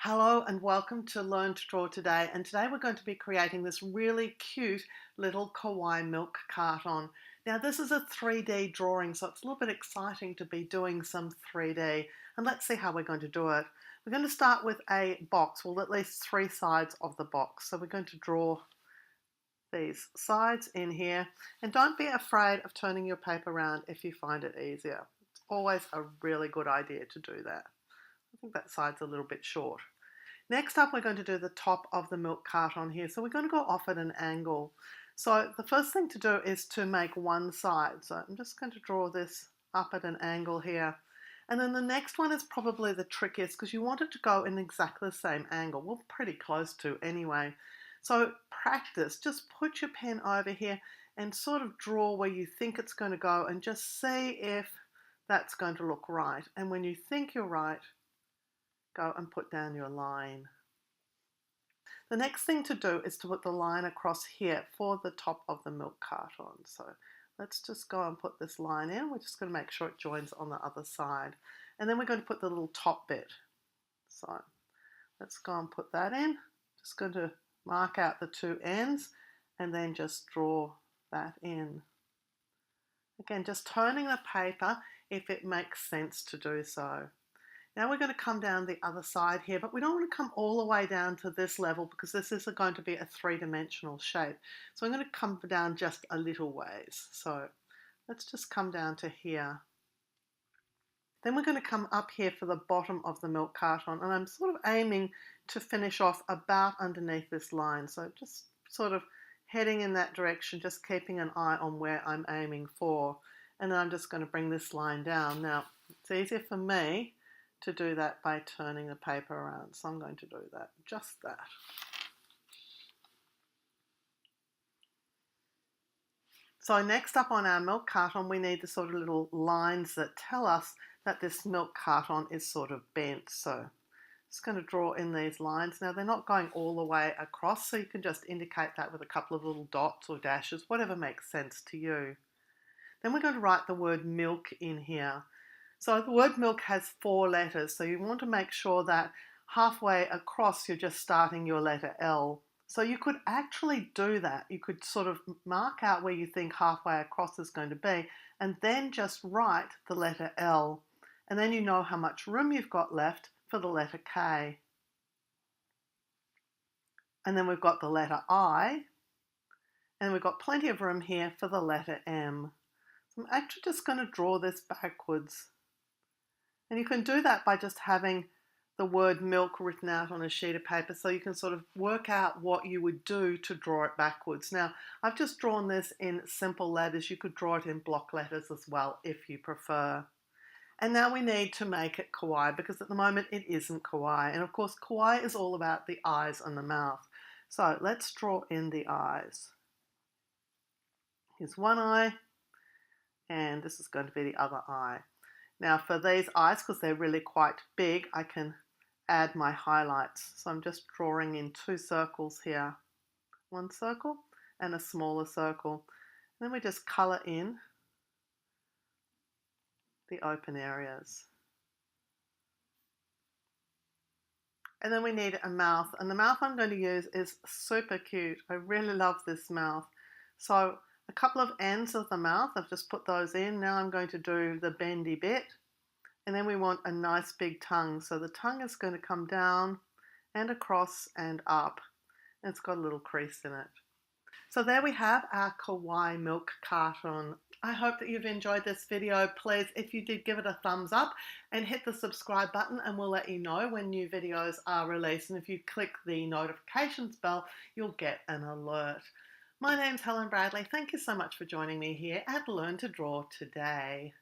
Hello and welcome to Learn to Draw Today, and today we're going to be creating this really cute little Kawaii Milk Carton. Now this is a 3D drawing, so it's a little bit exciting to be doing some 3D, and let's see how we're going to do it. We're going to start with a box, well at least 3 sides of the box, so we're going to draw these sides in here, and don't be afraid of turning your paper around if you find it easier. It's always a really good idea to do that. I think that side's a little bit short. Next up, we're going to do the top of the milk carton here. So we're going to go off at an angle. So the first thing to do is to make one side. So I'm just going to draw this up at an angle here. And then the next one is probably the trickiest because you want it to go in exactly the same angle. Well, pretty close to anyway. So practice, just put your pen over here and sort of draw where you think it's going to go and just see if that's going to look right. And when you think you're right, go and put down your line. The next thing to do is to put the line across here for the top of the milk carton. So let's just go and put this line in. We're just going to make sure it joins on the other side. And then we're going to put the little top bit. So let's go and put that in. Just going to mark out the 2 ends and then just draw that in. Again, just turning the paper if it makes sense to do so. Now we're going to come down the other side here, but we don't want to come all the way down to this level because this is going to be a 3-dimensional shape. So I'm going to come down just a little ways. So let's just come down to here. Then we're going to come up here for the bottom of the milk carton, and I'm sort of aiming to finish off about underneath this line. So just sort of heading in that direction, just keeping an eye on where I'm aiming for. And then I'm just going to bring this line down. Now, it's easier for me to do that by turning the paper around. So I'm going to do that, just that. So next up on our milk carton, we need the sort of little lines that tell us that this milk carton is sort of bent. So just going to draw in these lines. Now they're not going all the way across, so you can just indicate that with a couple of little dots or dashes, whatever makes sense to you. Then we're going to write the word milk in here. So the word milk has 4 letters, so you want to make sure that halfway across you're just starting your letter L. So you could actually do that. You could sort of mark out where you think halfway across is going to be and then just write the letter L. And then you know how much room you've got left for the letter K. And then we've got the letter I, and we've got plenty of room here for the letter M. So I'm actually just going to draw this backwards. And you can do that by just having the word milk written out on a sheet of paper so you can sort of work out what you would do to draw it backwards. Now, I've just drawn this in simple letters. You could draw it in block letters as well if you prefer. And now we need to make it kawaii because at the moment it isn't kawaii. And of course, kawaii is all about the eyes and the mouth. So let's draw in the eyes. Here's one eye, and this is going to be the other eye. Now for these eyes, because they're really quite big, I can add my highlights. So I'm just drawing in 2 circles here. One circle and a smaller circle. And then we just colour in the open areas. And then we need a mouth. And the mouth I'm going to use is super cute. I really love this mouth. So a couple of ends of the mouth, I've just put those in. Now I'm going to do the bendy bit. And then we want a nice big tongue. So the tongue is going to come down and across and up. And it's got a little crease in it. So there we have our Kawaii Milk Carton. I hope that you've enjoyed this video. Please, if you did, give it a thumbs up and hit the subscribe button and we'll let you know when new videos are released. And if you click the notifications bell, you'll get an alert. My name's Helen Bradley. Thank you so much for joining me here at Learn to Draw Today.